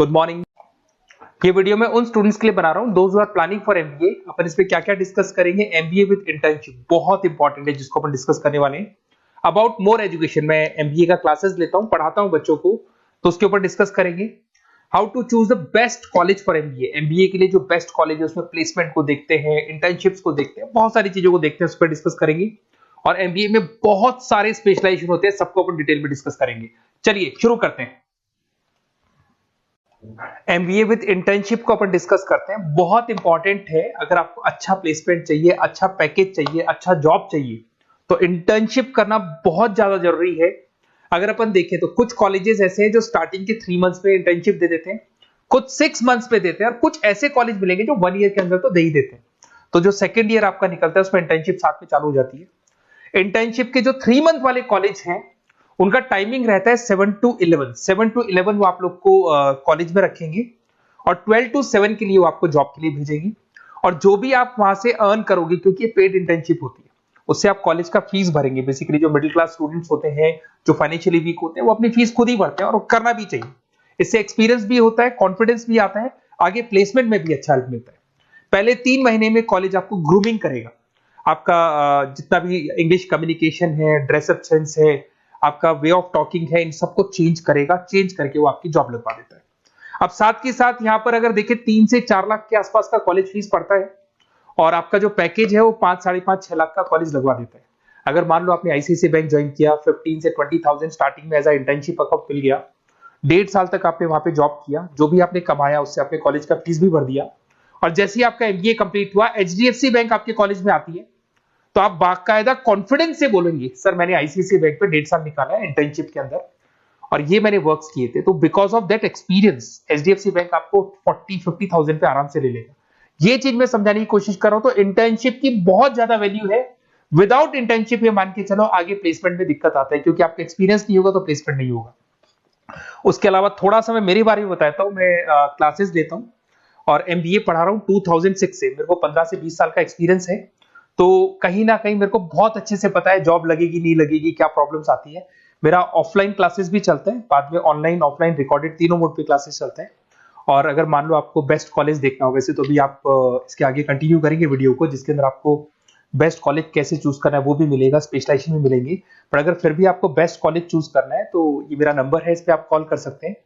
Good morning. ये video मैं उन स्टूडेंट्स के लिए बना रहा हूं those who are planning for MBA. अपन इस पे क्या क्या डिस्कस करेंगे, एमबीए विद इंटर्नशिप बहुत इंपॉर्टेंट है जिसको अपन डिस्कस करने वाले हैं। अबाउट मोर एजुकेशन, मैं एमबीए का क्लासेस लेता हूं, पढ़ाता हूं बच्चों को, तो उसके ऊपर डिस्कस करेंगे। How to choose the best college for MBA, MBA के लिए जो बेस्ट कॉलेज है उसमें प्लेसमेंट को देखते हैं, इंटर्नशिप्स को देखते हैं, बहुत सारी चीजों को देखते हैं, उस पर डिस्कस करेंगे। और एमबीए में बहुत सारे स्पेशलाइजेशन होते हैं, सबको अपन डिटेल में डिस्कस करेंगे। चलिए शुरू करते हैं। एमबीए विद इंटर्नशिप को अपन डिस्कस करते हैं, बहुत इंपॉर्टेंट है। अगर आपको अच्छा प्लेसमेंट चाहिए, अच्छा पैकेज चाहिए, अच्छा जॉब चाहिए, तो इंटर्नशिप करना बहुत ज्यादा जरूरी है। अगर अपन देखें तो कुछ कॉलेजेस ऐसे हैं जो स्टार्टिंग के 3 मंथ्स में इंटर्नशिप दे देते हैं, कुछ 6 मंथ्स पे देते हैं, और कुछ ऐसे कॉलेज मिलेंगे जो 1 ईयर के अंदर तो दे ही देते हैं। तो जो सेकेंड ईयर आपका निकलता है उसमें इंटर्नशिप साथ में चालू हो जाती है। इंटर्नशिप के जो 3 मंथ वाले कॉलेज हैं उनका टाइमिंग रहता है 7 to 11 वो आप लोग को कॉलेज में रखेंगे, और 12 to 7 के लिए वो आपको जॉब के लिए भेजेंगे। और जो भी आप वहां से अर्न करोगे, क्योंकि ये पेड इंटर्नशिप होती है, उससे आप कॉलेज का फीस भरेंगे। बेसिकली जो मिडिल क्लास स्टूडेंट्स होते हैं, जो फाइनेंशियली वीक होते हैं, वो अपनी फीस खुद ही भरते हैं, और वो करना भी चाहिए। इससे एक्सपीरियंस भी होता है, कॉन्फिडेंस भी आता है, आगे प्लेसमेंट में भी अच्छा हेल्प मिलता है। पहले 3 महीने में कॉलेज आपको ग्रूमिंग करेगा, आपका जितना भी इंग्लिश कम्युनिकेशन है, ड्रेसअप सेंस है, आपका वे ऑफ टॉकिंग है, इन सबको चेंज करेगा। चेंज करके वो आपकी जॉब लगवा देता है। अब साथ के साथ यहाँ पर अगर देखें 3 से 4 लाख के आसपास का कॉलेज फीस पड़ता है, और आपका जो पैकेज है वो 5, 5.5, 6 लाख का कॉलेज लगवा देता है। अगर मान लो आपने आईसीआईसीआई बैंक ज्वाइन किया, 15 से 20,000 स्टार्टिंग में एज अ इंटर्नशिप अकाउंट मिल गया, 1.5 साल तक आपने वहां पे जॉब किया, जो भी आपने कमाया उससे आपने कॉलेज का फीस भी भर दिया, और जैसे ही आपका एमबीए कंप्लीट हुआ, एचडीएफसी बैंक आपके कॉलेज में आती है, तो आप बाकायदा कॉन्फिडेंस से बोलेंगे, सर मैंने आईसीआईसीआई बैंक पे 1.5 साल निकाला है इंटर्नशिप के अंदर, और ये मैंने वर्क्स किए थे, तो because of that experience HDFC bank आपको 40-50,000 पे आराम से ले लेगा। ये चीज मैं समझाने की कोशिश कर रहा हूं। तो इंटर्नशिप की बहुत ज्यादा वैल्यू है। विदाउट इंटर्नशिप ये मान के चलो आगे प्लेसमेंट में दिक्कत आता है, क्योंकि आपका एक्सपीरियंस नहीं होगा तो प्लेसमेंट नहीं होगा। उसके अलावा थोड़ा सा मैं मेरे बारे में बताता हूं। मैं क्लासेस लेता हूं और एमबीए पढ़ा रहा हूं 2006 से। मेरे को 15 से 20 साल का एक्सपीरियंस है, तो कहीं ना कहीं मेरे को बहुत अच्छे से पता है जॉब लगेगी नहीं लगेगी, क्या प्रॉब्लम्स आती है। मेरा ऑफलाइन क्लासेस भी चलता है, बाद में ऑनलाइन ऑफलाइन रिकॉर्डेड तीनों मोड पे क्लासेस चलते हैं। और अगर मान लो आपको बेस्ट कॉलेज देखना हो, वैसे तो भी आप इसके आगे कंटिन्यू करेंगे वीडियो को, जिसके अंदर आपको बेस्ट कॉलेज कैसे चूज करना है वो भी मिलेगा, स्पेशलाइजेशन भी मिलेंगे। पर अगर फिर भी आपको बेस्ट कॉलेज चूज करना है तो ये मेरा नंबर है, इस पर आप कॉल कर सकते हैं।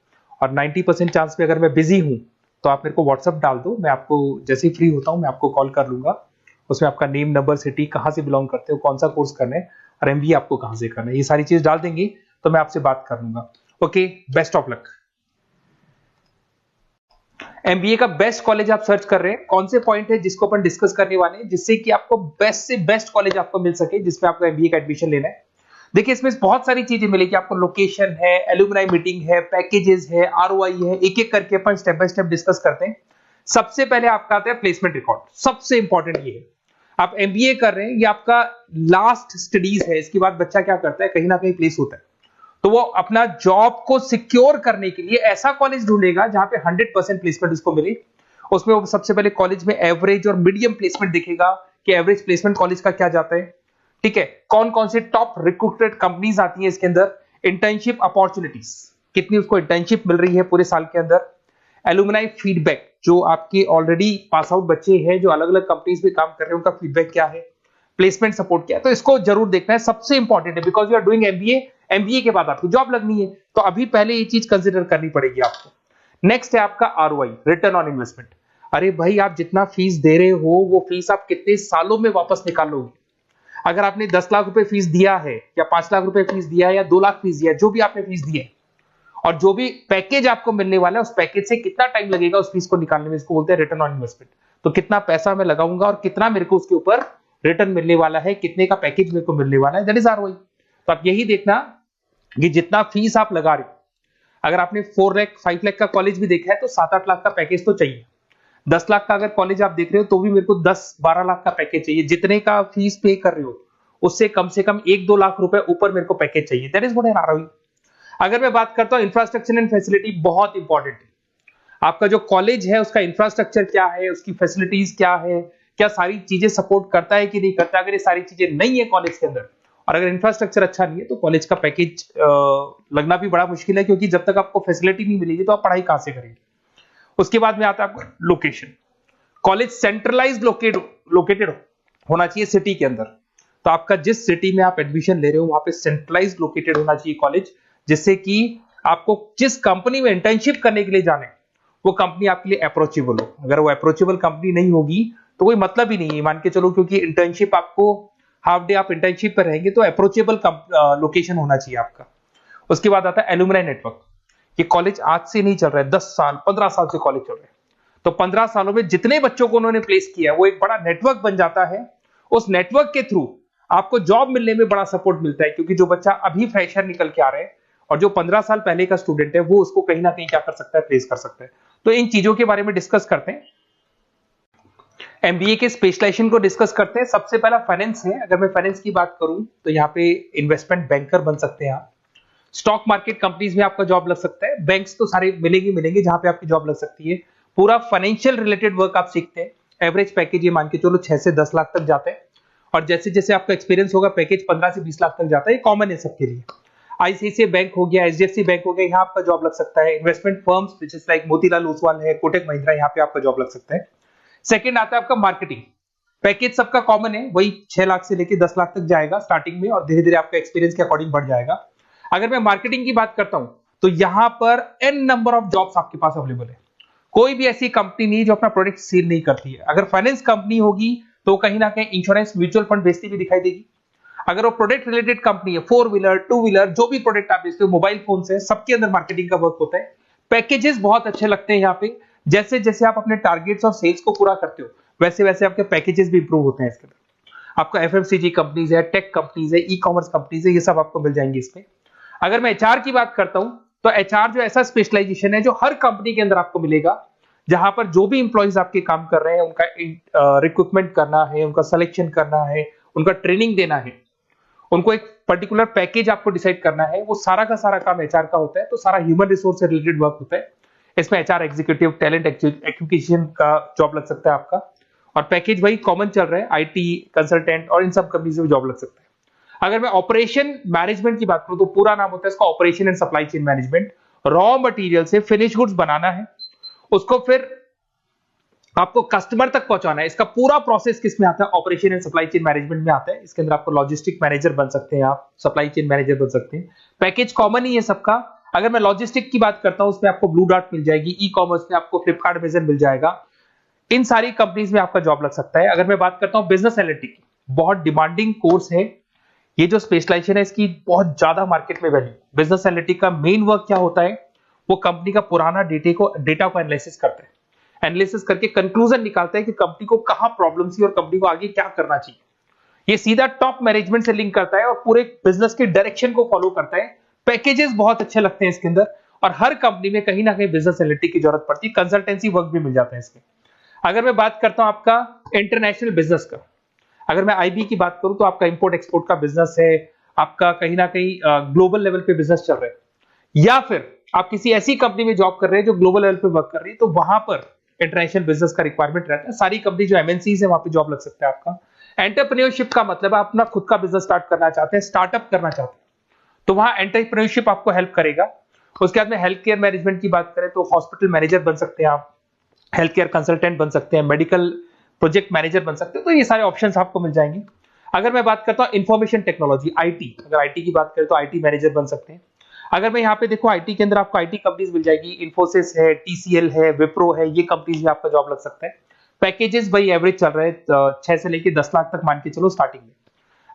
और 90% चांस पे अगर मैं बिजी हूँ तो आप मेरे को व्हाट्सअप डाल दो, मैं आपको जैसे ही फ्री होता हूँ मैं आपको कॉल कर लूंगा। उसमें आपका नेम, नंबर, सिटी, कहाँ से बिलोंग करते हो, कौन सा कोर्स करना है, और एमबीए आपको कहाँ से करना है, ये सारी चीज डाल देंगे तो मैं आपसे बात कर लूंगा। Okay, best of luck. MBA का बेस्ट कॉलेज आप सर्च कर रहे हैं, कौन से पॉइंट है जिसको अपन डिस्कस करने वाले हैं, जिससे कि आपको बेस्ट से बेस्ट कॉलेज आपको मिल सके जिसमें आपको एमबीए का एडमिशन लेना है। देखिए इसमें बहुत सारी चीजें मिलेगी आपको, लोकेशन है, एलुमनाई मीटिंग है, पैकेजेस है, आरओआई है, एक एक करके अपन स्टेप बाय स्टेप डिस्कस करते हैं। सबसे पहले आपका आता है प्लेसमेंट रिकॉर्ड। सबसे इंपॉर्टेंट ये है, आप एमबीए कर रहे हैं, ये आपका लास्ट स्टडीज है, इसके बाद बच्चा क्या करता है, कहीं ना कहीं प्लेस होता है, तो वो अपना जॉब को सिक्योर करने के लिए ऐसा कॉलेज ढूंढेगा जहां पे 100% प्लेसमेंट उसको मिले। उसमें वो सबसे पहले कॉलेज में एवरेज और मीडियम प्लेसमेंट दिखेगा कि एवरेज प्लेसमेंट कॉलेज का क्या जाता है, ठीक है, कौन कौन से टॉप रिक्रूटेड कंपनीज आती हैं इसके अंदर, इंटर्नशिप अपॉर्चुनिटीज कितनी उसको इंटर्नशिप मिल रही है पूरे साल के अंदर, एलुमनाई फीडबैक, जो आपके ऑलरेडी पास आउट बच्चे हैं जो अलग अलग कंपनीज में काम कर रहे हैं उनका फीडबैक क्या है, प्लेसमेंट सपोर्ट क्या है। तो इसको जरूर देखना है, सबसे इंपॉर्टेंट है, because you are doing MBA, MBA के बाद आपकी जॉब लगनी है, तो अभी पहले ये चीज कंसिडर करनी पड़ेगी आपको। नेक्स्ट है आपका आरओआई, रिटर्न ऑन इन्वेस्टमेंट। अरे भाई, आप जितना फीस दे रहे हो वो फीस आप कितने सालों में वापस निकालोगे। अगर आपने 10 लाख रुपए फीस दिया है, या 5 लाख रुपए फीस दिया है, या 2 लाख फीस दिया है, जो भी आपने फीस दी है, और जो भी पैकेज आपको मिलने वाला है उस पैकेज से कितना टाइम लगेगा उस फीस को निकालने में, इसको बोलते हैं रिटर्न ऑन इन्वेस्टमेंट। तो कितना पैसा मैं लगाऊंगा और कितना मेरे को उसके ऊपर रिटर्न मिलने वाला है, कितने का पैकेज मेरे को मिलने वाला है, दैट इज आरओआई। तो आप यही देखना कि जितना फीस आप लगा रहे हो, अगर आपने 4 लाख 5 लाख का कॉलेज भी देखा है तो 7-8 लाख का पैकेज तो चाहिए। 10 लाख का अगर कॉलेज आप देख रहे हो तो भी मेरे को 10-12 लाख का पैकेज चाहिए। जितने का फीस पे कर रहे हो उससे कम से कम 1-2 लाख रुपए ऊपर मेरे को पैकेज चाहिए, that is what an ROI. अगर मैं बात करता हूं इंफ्रास्ट्रक्चर एंड फैसिलिटी, बहुत इंपॉर्टेंट है। आपका जो कॉलेज है उसका इंफ्रास्ट्रक्चर क्या है, उसकी फैसिलिटीज क्या है, क्या सारी चीजें सपोर्ट करता है कि नहीं करता। अगर ये सारी चीजें नहीं है कॉलेज के अंदर, और अगर इंफ्रास्ट्रक्चर अच्छा नहीं है, तो कॉलेज का पैकेज लगना भी बड़ा मुश्किल है, क्योंकि जब तक आपको फैसिलिटी नहीं मिलेगी तो आप पढ़ाई कहां से करेंगे। उसके बाद में आता है आपका लोकेशन। कॉलेज सेंट्रलाइज लोकेटेड होना चाहिए सिटी के अंदर। तो आपका जिस सिटी में आप एडमिशन ले रहे हो वहां पे सेंट्रलाइज लोकेटेड होना चाहिए कॉलेज, जिससे कि आपको जिस कंपनी में इंटर्नशिप करने के लिए जाने वो कंपनी आपके लिए अप्रोचेबल हो। अगर वो अप्रोचेबल कंपनी नहीं होगी तो कोई मतलब ही नहीं है, मान के चलो, क्योंकि इंटर्नशिप आपको हाफ डे आप इंटर्नशिप पर रहेंगे तो अप्रोचेबल लोकेशन होना चाहिए आपका। उसके बाद आता है एलुमनाई नेटवर्क। ये कॉलेज आज से नहीं चल रहा है, 10 साल 15 साल से कॉलेज चल रहा है। तो 15 सालों में जितने बच्चों को उन्होंने प्लेस किया है वो एक बड़ा नेटवर्क बन जाता है। उस नेटवर्क के थ्रू आपको जॉब मिलने में बड़ा सपोर्ट मिलता है, क्योंकि जो बच्चा अभी फ्रेशर निकल के आ रहे हैं और जो 15 साल पहले का स्टूडेंट है वो उसको कहीं ना कहीं क्या कर सकता है, प्लेस कर सकता है। तो इन चीजों के बारे में डिस्कस करते हैं। एमबीए के स्पेशलाइजेशन को डिस्कस करते हैं। सबसे पहला फाइनेंस है। अगर मैं फाइनेंस की बात करूं तो यहाँ पे इन्वेस्टमेंट बैंकर बन सकते हैं आप। स्टॉक मार्केट कंपनीज में आपका जॉब लग सकता है। बैंक्स तो सारे मिलेंगे जहां पे आपकी जॉब लग सकती है। पूरा फाइनेंशियल रिलेटेड वर्क आप सीखते हैं। एवरेज पैकेज ये मान के चलो 6 से 10 लाख तक जाते हैं, और जैसे जैसे आपका एक्सपीरियंस होगा पैकेज 15 से 20 लाख तक जाता है। ये कॉमन है सबके लिए। आईसीआईसीआई बैंक हो गया, एचडीएफसी बैंक हो गया, यहाँ आपका जॉब लग सकता है। Investment firms which is like Motilal Oswal है, कोटक महिंद्रा, यहाँ पे आपका जॉब लग सकता है। सेकंड आता है आपका मार्केटिंग। पैकेज सबका कॉमन है, वही 6 लाख से लेकर 10 लाख तक जाएगा स्टार्टिंग में, और धीरे धीरे आपका एक्सपीरियंस के अकॉर्डिंग बढ़ जाएगा। अगर मैं मार्केटिंग की बात करता हूं तो यहां पर एन नंबर ऑफ जॉब्स आपके पास अवेलेबल है। कोई भी ऐसी कंपनी नहीं जो अपना प्रोडक्ट सेल नहीं करती है। अगर फाइनेंस कंपनी होगी तो कहीं ना कहीं इंश्योरेंस म्यूचुअल फंड बेचती भी दिखाई देगी। अगर वो प्रोडक्ट रिलेटेड कंपनी है, 4 व्हीलर 2 व्हीलर जो भी प्रोडक्ट आप बेचते हो, मोबाइल फोन से, सबके अंदर मार्केटिंग का वर्क होता है। पैकेजेस बहुत अच्छे लगते हैं यहाँ पे। जैसे जैसे आप अपने टारगेट्स और सेल्स को पूरा करते हो वैसे वैसे आपके पैकेजेस भी इंप्रूव होते हैं। इसके अंदर आपका एफएमसीजी कंपनीज है, टेक कंपनीज है, ई कॉमर्स कंपनीज है, ये सब आपको मिल जाएंगे इसमें। अगर मैं एचआर की बात करता हूं तो एचआर जो ऐसा स्पेशलाइजेशन है जो हर कंपनी के अंदर आपको मिलेगा, जहां पर जो भी इंप्लॉइज आपके काम कर रहे हैं उनका रिक्रूटमेंट करना है, उनका सिलेक्शन करना है, उनका ट्रेनिंग देना है, उनको एक पर्टिकुलर पैकेज आपको डिसाइड करना है, वो सारा का सारा काम एचआर का होता है। तो सारा ह्यूमन रिसोर्स से रिलेटेड वर्क होता है। इसमें एचआर एग्जीक्यूटिव, टैलेंट एक्विजिशन का जॉब लग सकता है आपका, और पैकेज वही कॉमन चल रहा है, आईटी कंसल्टेंट और इन सब कंपनीज में जॉब लग सकता है। अगर मैं ऑपरेशन मैनेजमेंट की बात करूं तो पूरा नाम होता है इसका operation and supply chain management. Raw material से फिनिश गुड्स बनाना है, उसको फिर आपको कस्टमर तक पहुंचाना है। इसका पूरा प्रोसेस किस में आता है, operation and supply chain management में आता है। इसके अंदर आपको लॉजिस्टिक मैनेजर बन सकते हैं, आप सप्लाई चेन मैनेजर बन सकते हैं। पैकेज कॉमन ही है सबका। अगर मैं लॉजिस्टिक की बात करता हूं उसमें आपको ब्लू डॉट मिल जाएगी, ई कॉमर्स में आपको फ्लिपकार्ट अमेज़न मिल जाएगा। इन सारी कंपनीज में आपका जॉब लग सकता है। अगर मैं बात करता हूं बिजनेस एनालिटिक, बहुत डिमांडिंग कोर्स है ये जो स्पेशलाइजेशन है, इसकी बहुत ज्यादा मार्केट में वैल्यू। बिजनेस एनालिटिक का मेन वर्क क्या होता है, वो कंपनी का पुराना डेटा को एनालिसिस करते हैं। एनालिसिस करके कंक्लूजन निकालता है कि कंपनी को कहां प्रॉब्लम थी और कंपनी को आगे क्या करना चाहिए। ये सीधा टॉप मैनेजमेंट से लिंक करता है और पूरे बिजनेस के डायरेक्शन को फॉलो करता है। पैकेजेस बहुत अच्छे लगते हैं इसके अंदर, और हर कंपनी में कहीं ना कहीं बिजनेस एनालिटिक की जरूरत पड़ती है। कंसल्टेंसी वर्क भी मिल जाता है इसमें। अगर मैं बात करता हूं आपका इंटरनेशनल बिजनेस का, अगर मैं आईबी की बात करूं तो आपका इंपोर्ट एक्सपोर्ट का बिजनेस है, आपका कहीं ना कहीं ग्लोबल लेवल पे बिजनेस चल रहा है, या फिर आप किसी ऐसी कंपनी में जॉब कर रहे हैं जो ग्लोबल लेवल पे वर्क कर रही है, तो वहां पर इंटरनेशनल बिजनेस का रिक्वायरमेंट रहता है। सारी कंपनी जो एमएनसीज है वहां पे जॉब लग सकता है आपका। एंटरप्रेन्योरशिप का मतलब आप अपना खुद का बिजनेस स्टार्ट करना चाहते हैं, स्टार्टअप करना चाहते हैं, तो वहां एंटरप्रेन्योरशिप आपको हेल्प करेगा। उसके बाद में हेल्थ केयर मैनेजमेंट की बात करें तो हॉस्पिटल मैनेजर बन सकते हैं आप, हेल्थ केयर कंसल्टेंट बन सकते हैं, मेडिकल प्रोजेक्ट मैनेजर बन सकते हैं। तो ये सारे ऑप्शंस आपको मिल जाएंगे। अगर मैं बात करता हूं इंफॉर्मेशन टेक्नोलॉजी, आईटी, अगर आईटी की बात करें तो आईटी मैनेजर बन सकते हैं। अगर मैं यहाँ पे देखो आईटी के अंदर आपको आईटी कंपनीज मिल जाएगी, इन्फोसिस है, टीसीएल है, विप्रो है, ये कंपनीज में आपका जॉब लग सकता है। पैकेजेस भाई एवरेज चल रहे हैं 6 से लेके 10 लाख तक मान के चलो स्टार्टिंग में।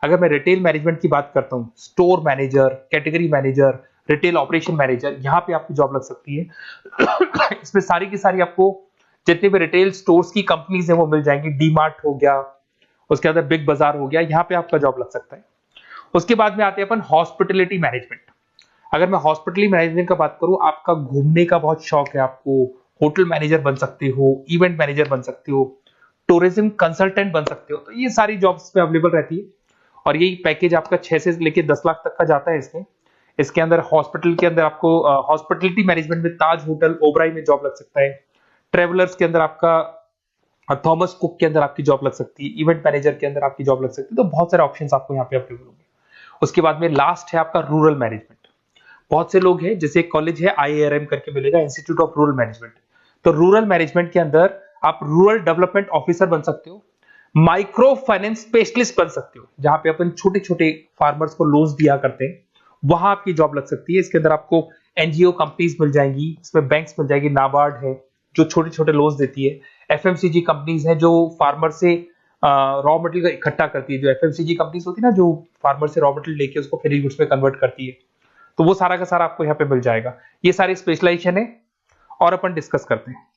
अगर मैं रिटेल मैनेजमेंट की बात करता हूँ, store manager, category manager, retail operation manager, यहाँ पे आपकी जॉब लग सकती है। इसमें सारी की सारी आपको जितने भी रिटेल स्टोर्स की कंपनीज है वो मिल जाएंगी। डीमार्ट हो गया, उसके बाद बिग बाजार हो गया, यहाँ पे आपका जॉब लग सकता है। उसके बाद में आते हैं अपन हॉस्पिटलिटी मैनेजमेंट। अगर मैं हॉस्पिटलिटी मैनेजमेंट का बात करूं, आपका घूमने का बहुत शौक है, आपको होटल मैनेजर बन सकते हो, इवेंट मैनेजर बन सकते हो, टूरिज्म कंसल्टेंट बन सकते हो, तो ये सारी जॉब्स पे अवेलेबल रहती है। और यही पैकेज आपका 6 से लेके 10 लाख तक का जाता है इसमें। इसके अंदर हॉस्पिटल के अंदर आपको हॉस्पिटलिटी मैनेजमेंट में ताज होटल, ओबराई में जॉब लग सकता है। ट्रेवलर्स के अंदर आपका थॉमस कुक के अंदर आपकी जॉब लग सकती है। इवेंट मैनेजर के अंदर आपकी जॉब लग सकती है। तो बहुत सारे ऑप्शंस आपको यहाँ पे अवेलेबल होंगे। उसके बाद में लास्ट है आपका रूरल मैनेजमेंट। बहुत से लोग हैं, जैसे एक कॉलेज है IIRM करके मिलेगा, इंस्टीट्यूट ऑफ रूरल मैनेजमेंट। तो रूरल मैनेजमेंट के अंदर आप रूरल डेवलपमेंट ऑफिसर बन सकते हो, माइक्रो फाइनेंस स्पेशलिस्ट बन सकते हो, जहां पे अपन छोटे छोटे फार्मर्स को लोन्स दिया करते हैं, वहां आपकी जॉब लग सकती है। इसके अंदर आपको एनजीओ कंपनीज मिल जाएंगी, इसमें बैंक्स मिल जाएगी, नाबार्ड है जो छोटे छोटे लोन्स देती है, एफएमसीजी कंपनीज है जो फार्मर से रॉ मटेरियल इकट्ठा करती है, जो एफएमसीजी कंपनीज होती है ना, जो फार्मर से रॉ मटेरियल लेके उसको फिर गुड्स में कन्वर्ट करती है, तो वो सारा का सारा आपको यहाँ पे मिल जाएगा। ये सारी स्पेशलाइजेशन है और अपन डिस्कस करते हैं।